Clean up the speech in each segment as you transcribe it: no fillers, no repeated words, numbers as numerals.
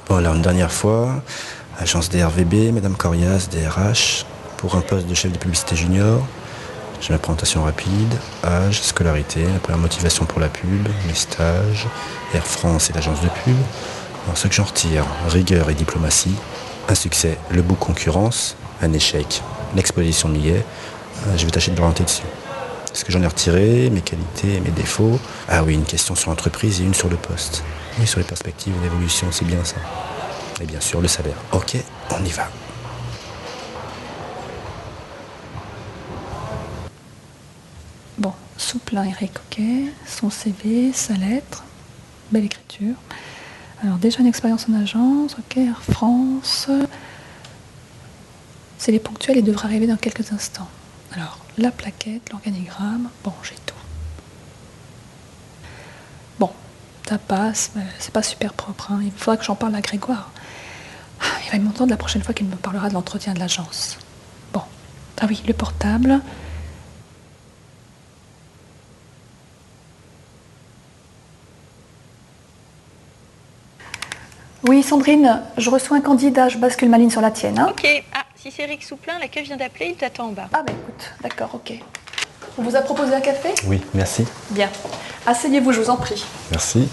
Bon, alors une dernière fois, agence DRVB, Madame Corias, DRH, pour un poste de chef de publicité junior. J'ai ma présentation rapide, âge, scolarité, la première motivation pour la pub, mes stages, Air France et l'agence de pub. Alors ce que j'en retire, rigueur et diplomatie, un succès, le book concurrence, un échec, l'exposition de millet. Je vais tâcher de l'orienter dessus. Ce que j'en ai retiré, mes qualités et mes défauts. Ah oui, une question sur l'entreprise et une sur le poste. Oui, sur les perspectives et l'évolution, c'est bien ça. Et bien sûr, le salaire. Ok, on y va. Bon, souple, Eric, ok. Son CV, sa lettre, belle écriture. Alors déjà une expérience en agence, ok, Air France. C'est les ponctuels et devrait arriver dans quelques instants. Alors, la plaquette, l'organigramme, bon, j'ai tout. Bon, ça passe, mais c'est pas super propre, hein. Il faudra que j'en parle à Grégoire. Il va m'entendre la prochaine fois qu'il me parlera de l'entretien de l'agence. Bon, ah oui, le portable. Oui, Sandrine, je reçois un candidat, je bascule ma ligne sur la tienne. Hein. Ok, si c'est Eric Souplin, l'accueil vient d'appeler, il t'attend en bas. Ah bah écoute, d'accord, ok. On vous a proposé un café? Oui, merci. Bien. Asseyez-vous, je vous en prie. Merci.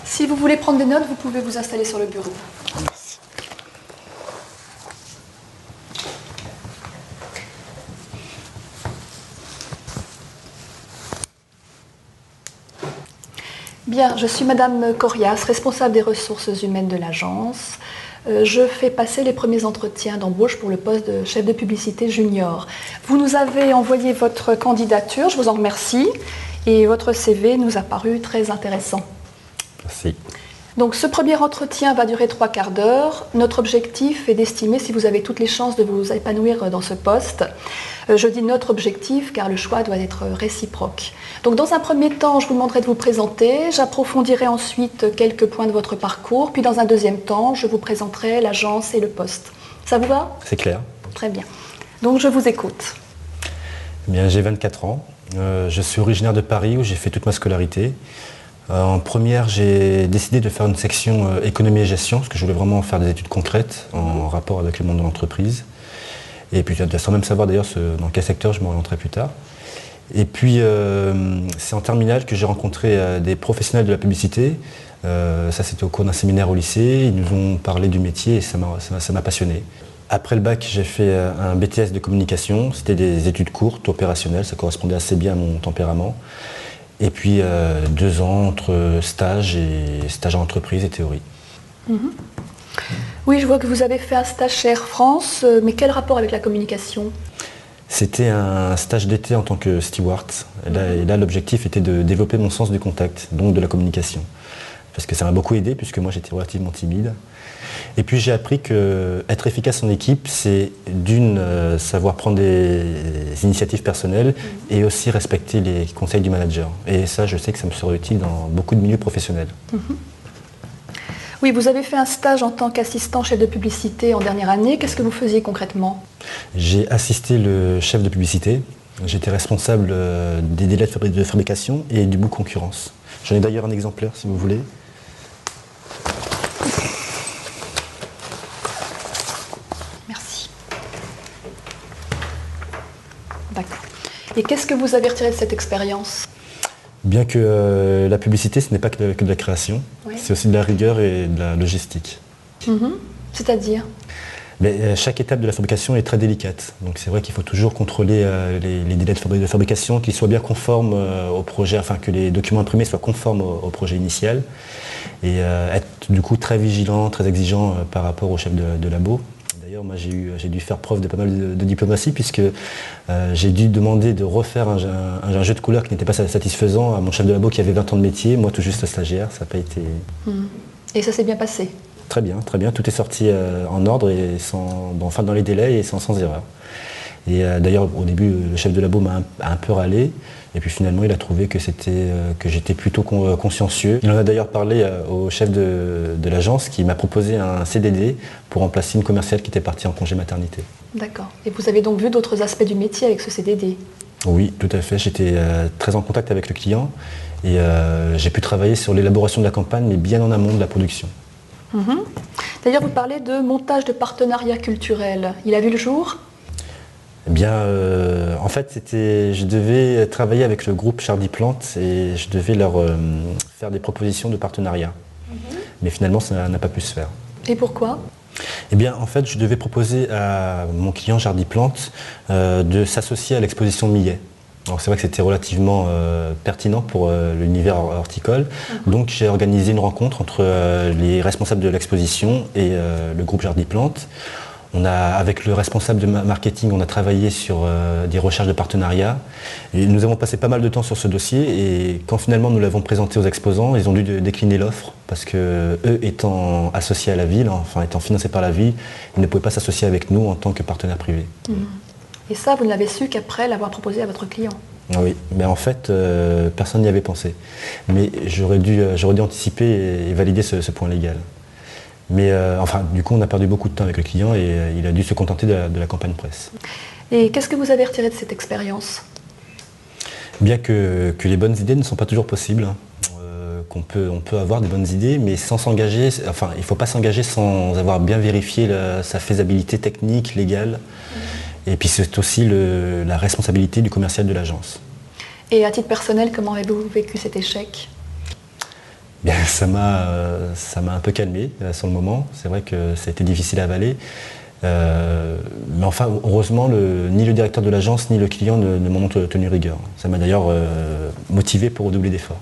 Si vous voulez prendre des notes, vous pouvez vous installer sur le bureau. Merci. Bien, je suis Madame Corias, responsable des ressources humaines de l'agence. Je fais passer les premiers entretiens d'embauche pour le poste de chef de publicité junior. Vous nous avez envoyé votre candidature, je vous en remercie, et votre CV nous a paru très intéressant. Merci. Donc ce premier entretien va durer 3/4 d'heure. Notre objectif est d'estimer si vous avez toutes les chances de vous épanouir dans ce poste. Je dis notre objectif car le choix doit être réciproque. Donc dans un premier temps, je vous demanderai de vous présenter. J'approfondirai ensuite quelques points de votre parcours. Puis dans un deuxième temps, je vous présenterai l'agence et le poste. Ça vous va? C'est clair. Très bien. Donc je vous écoute. Eh bien, j'ai 24 ans. Je suis originaire de Paris où j'ai fait toute ma scolarité. En première, j'ai décidé de faire une section économie et gestion, parce que je voulais vraiment faire des études concrètes en rapport avec le monde de l'entreprise. Et puis, sans même savoir d'ailleurs dans quel secteur je m'orienterai plus tard. Et puis, c'est en terminale que j'ai rencontré des professionnels de la publicité. Ça, c'était au cours d'un séminaire au lycée. Ils nous ont parlé du métier et ça m'a passionné. Après le bac, j'ai fait un BTS de communication. C'était des études courtes, opérationnelles. Ça correspondait assez bien à mon tempérament. Et puis 2 ans entre stage en entreprise et théorie. Mhm. Oui, je vois que vous avez fait un stage chez Air France, mais quel rapport avec la communication? C'était un stage d'été en tant que steward. Et là, l'objectif était de développer mon sens du contact, donc de la communication. Parce que ça m'a beaucoup aidé, puisque moi j'étais relativement timide. Et puis j'ai appris qu'être efficace en équipe, c'est savoir prendre des initiatives personnelles et aussi respecter les conseils du manager. Et ça, je sais que ça me sera utile dans beaucoup de milieux professionnels. Oui, vous avez fait un stage en tant qu'assistant chef de publicité en dernière année. Qu'est-ce que vous faisiez concrètement? J'ai assisté le chef de publicité. J'étais responsable des délais de fabrication et du book concurrence. J'en ai d'ailleurs un exemplaire si vous voulez. Merci. D'accord. Et qu'est-ce que vous avez retiré de cette expérience? Bien que la publicité, ce n'est pas que de la création, oui. C'est aussi de la rigueur et de la logistique. C'est-à-dire? Mais chaque étape de la fabrication est très délicate. Donc c'est vrai qu'il faut toujours contrôler les délais de fabrication, qu'ils soient bien conformes au projet, enfin que les documents imprimés soient conformes au projet initial. Et être du coup très vigilant, très exigeant par rapport au chef de labo. D'ailleurs, moi j'ai dû faire preuve de pas mal de diplomatie puisque j'ai dû demander de refaire un jeu de couleurs qui n'était pas satisfaisant à mon chef de labo qui avait 20 ans de métier, moi tout juste stagiaire, ça n'a pas été... Et ça s'est bien passé? Très bien, tout est sorti en ordre et dans les délais et sans erreur. Et d'ailleurs, au début, le chef de labo m'a un peu râlé. Et puis finalement, il a trouvé que j'étais plutôt consciencieux. Il en a d'ailleurs parlé au chef de l'agence qui m'a proposé un CDD pour remplacer une commerciale qui était partie en congé maternité. D'accord. Et vous avez donc vu d'autres aspects du métier avec ce CDD? Oui, tout à fait. J'étais très en contact avec le client et j'ai pu travailler sur l'élaboration de la campagne, mais bien en amont de la production. Mhm. D'ailleurs, vous parlez de montage de partenariats culturels. Il a vu le jour? Eh bien, en fait, je devais travailler avec le groupe Chardy Plante et je devais leur faire des propositions de partenariat. Mais finalement, ça n'a pas pu se faire. Et pourquoi? Eh bien, en fait, je devais proposer à mon client Chardy Plante de s'associer à l'exposition Millet. Alors, c'est vrai que c'était relativement pertinent pour l'univers horticole. Donc, j'ai organisé une rencontre entre les responsables de l'exposition et le groupe Chardy Plante. Avec le responsable de marketing, on a travaillé sur des recherches de partenariat. Et nous avons passé pas mal de temps sur ce dossier et quand finalement nous l'avons présenté aux exposants, ils ont dû décliner l'offre parce que eux étant associés à la ville, enfin étant financés par la ville, ils ne pouvaient pas s'associer avec nous en tant que partenaire privé. Et ça, vous ne l'avez su qu'après l'avoir proposé à votre client? Oui, mais en fait, personne n'y avait pensé. Mais j'aurais dû anticiper et valider ce point légal. Mais enfin, du coup, on a perdu beaucoup de temps avec le client et il a dû se contenter de la campagne presse. Et qu'est-ce que vous avez retiré de cette expérience? Bien que les bonnes idées ne sont pas toujours possibles. On peut avoir des bonnes idées, mais sans s'engager, enfin, il ne faut pas s'engager sans avoir bien vérifié sa faisabilité technique, légale. Et puis c'est aussi la responsabilité du commercial de l'agence. Et à titre personnel, comment avez-vous vécu cet échec? Bien, ça m'a un peu calmé sur le moment. C'est vrai que ça a été difficile à avaler. Mais enfin, heureusement, ni le directeur de l'agence ni le client ne m'en ont tenu rigueur. Ça m'a d'ailleurs motivé pour redoubler d'efforts.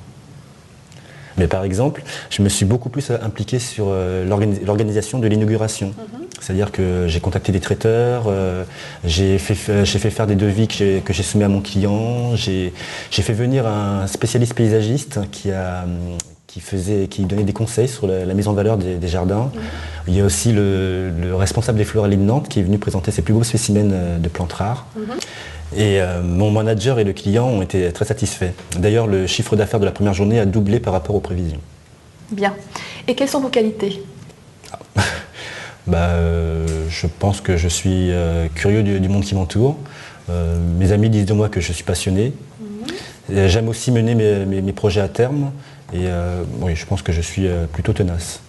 Mais par exemple, je me suis beaucoup plus impliqué sur l'organisation de l'inauguration. C'est-à-dire que j'ai contacté des traiteurs, j'ai fait faire des devis que j'ai soumis à mon client, j'ai fait venir un spécialiste paysagiste qui donnait des conseils sur la mise en valeur des jardins. Il y a aussi le responsable des Floralies de Nantes qui est venu présenter ses plus beaux spécimens de plantes rares. Et mon manager et le client ont été très satisfaits. D'ailleurs, le chiffre d'affaires de la première journée a doublé par rapport aux prévisions. Bien. Et quelles sont vos qualités? Je pense que je suis curieux du monde qui m'entoure. Mes amis disent de moi que je suis passionné. J'aime aussi mener mes projets à terme. Et oui, je pense que je suis plutôt tenace.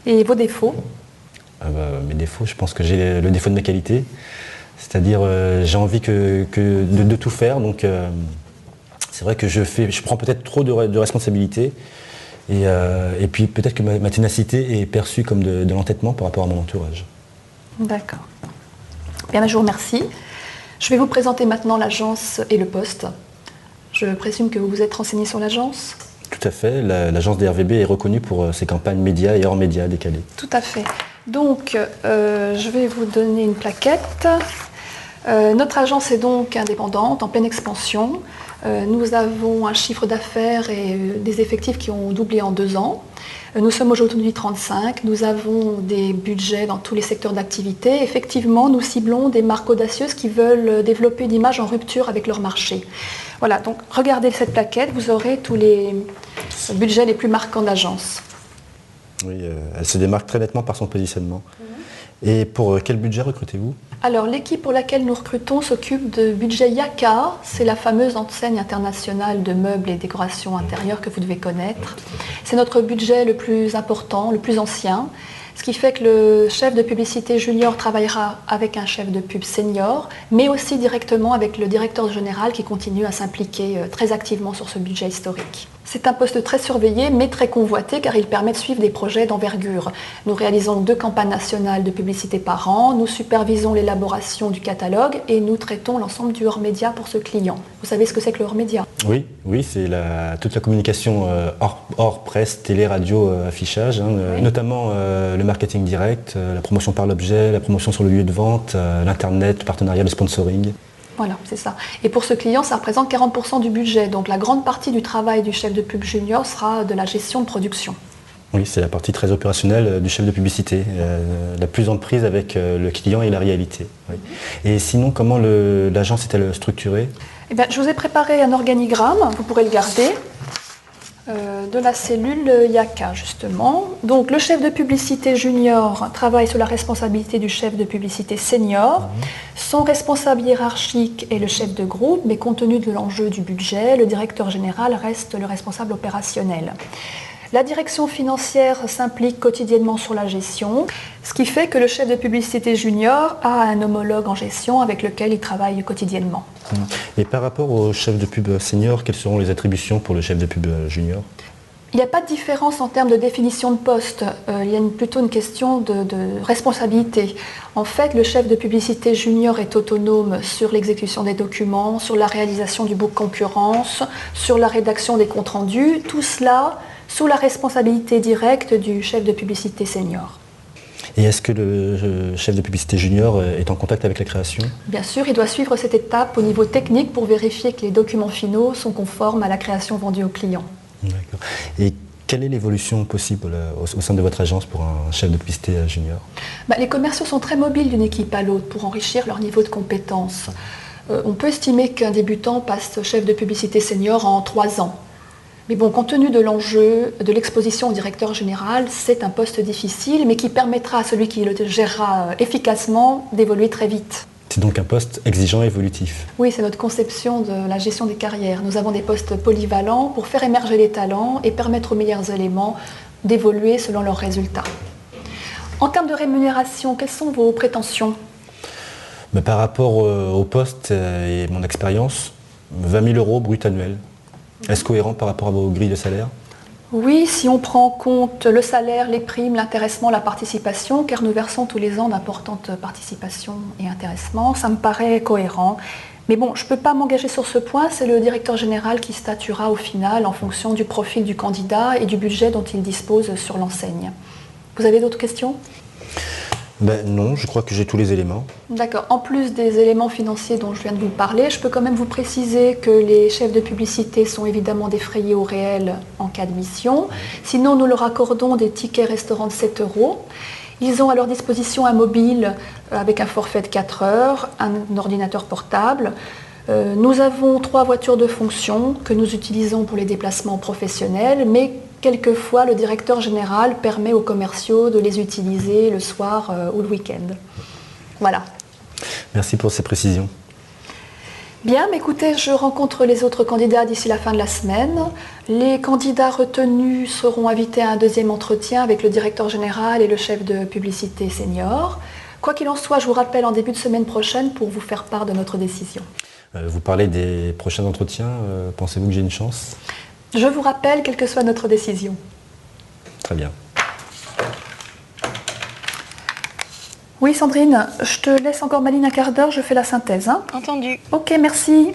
Et vos défauts? Mes défauts, je pense que j'ai le défaut de mes qualités. C'est-à-dire, j'ai envie de tout faire. Donc, c'est vrai que je prends peut-être trop de responsabilités. Et puis, peut-être que ma ténacité est perçue comme de l'entêtement par rapport à mon entourage. D'accord. Bien, je vous remercie. Je vais vous présenter maintenant l'agence et le poste. Je présume que vous vous êtes renseigné sur l'agence? Tout à fait. L'agence DRVB est reconnue pour ses campagnes médias et hors médias décalées. Tout à fait. Donc, je vais vous donner une plaquette. Notre agence est donc indépendante, en pleine expansion. Nous avons un chiffre d'affaires et des effectifs qui ont doublé en 2 ans. Nous sommes aujourd'hui 35. Nous avons des budgets dans tous les secteurs d'activité. Effectivement, nous ciblons des marques audacieuses qui veulent développer une image en rupture avec leur marché. Voilà, donc regardez cette plaquette, vous aurez tous les budgets les plus marquants d'agence. Oui, elle se démarque très nettement par son positionnement. Et pour quel budget recrutez-vous? Alors, l'équipe pour laquelle nous recrutons s'occupe de budget Yaka. C'est la fameuse enseigne internationale de meubles et décorations intérieures que vous devez connaître. C'est notre budget le plus important, le plus ancien. Ce qui fait que le chef de publicité junior travaillera avec un chef de pub senior, mais aussi directement avec le directeur général qui continue à s'impliquer très activement sur ce budget historique. C'est un poste très surveillé, mais très convoité, car il permet de suivre des projets d'envergure. Nous réalisons 2 campagnes nationales de publicité par an, nous supervisons l'élaboration du catalogue et nous traitons l'ensemble du hors-média pour ce client. Vous savez ce que c'est que le hors-média? Oui, c'est toute la communication hors presse, télé, radio, affichage, notamment le marketing direct, la promotion par l'objet, la promotion sur le lieu de vente, l'internet, le partenariat, le sponsoring. Voilà, c'est ça. Et pour ce client, ça représente 40% du budget. Donc la grande partie du travail du chef de pub junior sera de la gestion de production. Oui, c'est la partie très opérationnelle du chef de publicité, la plus en prise avec le client et la réalité. Oui. Et sinon, comment l'agence est-elle structurée? Eh bien, je vous ai préparé un organigramme, vous pourrez le garder, de la cellule Yaka, justement. Donc, le chef de publicité junior travaille sous la responsabilité du chef de publicité senior. Son responsable hiérarchique est le chef de groupe, mais compte tenu de l'enjeu du budget, le directeur général reste le responsable opérationnel. La direction financière s'implique quotidiennement sur la gestion, ce qui fait que le chef de publicité junior a un homologue en gestion avec lequel il travaille quotidiennement. Et par rapport au chef de pub senior, quelles seront les attributions pour le chef de pub junior? Il n'y a pas de différence en termes de définition de poste, il y a plutôt une question de responsabilité. En fait, le chef de publicité junior est autonome sur l'exécution des documents, sur la réalisation du book concurrence, sur la rédaction des comptes rendus, tout cela sous la responsabilité directe du chef de publicité senior. Et est-ce que le chef de publicité junior est en contact avec la création? Bien sûr, il doit suivre cette étape au niveau technique pour vérifier que les documents finaux sont conformes à la création vendue au client. D'accord. Et quelle est l'évolution possible au sein de votre agence pour un chef de publicité junior? Les commerciaux sont très mobiles d'une équipe à l'autre pour enrichir leur niveau de compétence. On peut estimer qu'un débutant passe chef de publicité senior en 3 ans. Mais bon, compte tenu de l'enjeu, de l'exposition au directeur général, c'est un poste difficile, mais qui permettra à celui qui le gérera efficacement d'évoluer très vite. C'est donc un poste exigeant et évolutif. Oui, c'est notre conception de la gestion des carrières. Nous avons des postes polyvalents pour faire émerger les talents et permettre aux meilleurs éléments d'évoluer selon leurs résultats. En termes de rémunération, quelles sont vos prétentions? Par rapport au poste et mon expérience, 20 000 € brut annuel. Est-ce cohérent par rapport à vos grilles de salaire? Oui, si on prend en compte le salaire, les primes, l'intéressement, la participation, car nous versons tous les ans d'importantes participations et intéressements, ça me paraît cohérent. Mais bon, je ne peux pas m'engager sur ce point, c'est le directeur général qui statuera au final en fonction du profil du candidat et du budget dont il dispose sur l'enseigne. Vous avez d'autres questions? Non, je crois que j'ai tous les éléments. D'accord. En plus des éléments financiers dont je viens de vous parler, je peux quand même vous préciser que les chefs de publicité sont évidemment défrayés au réel en cas de mission. Sinon, nous leur accordons des tickets restaurants de 7 €. Ils ont à leur disposition un mobile avec un forfait de 4 heures, un ordinateur portable. Nous avons 3 voitures de fonction que nous utilisons pour les déplacements professionnels, mais quelquefois, le directeur général permet aux commerciaux de les utiliser le soir ou le week-end. Voilà. Merci pour ces précisions. Bien, mais écoutez, je rencontre les autres candidats d'ici la fin de la semaine. Les candidats retenus seront invités à un deuxième entretien avec le directeur général et le chef de publicité senior. Quoi qu'il en soit, je vous rappelle en début de semaine prochaine pour vous faire part de notre décision. Vous parlez des prochains entretiens. Pensez-vous que j'ai une chance? Je vous rappelle, quelle que soit notre décision. Très bien. Oui, Sandrine, je te laisse encore ma ligne un quart d'heure, je fais la synthèse. Entendu. Ok, merci.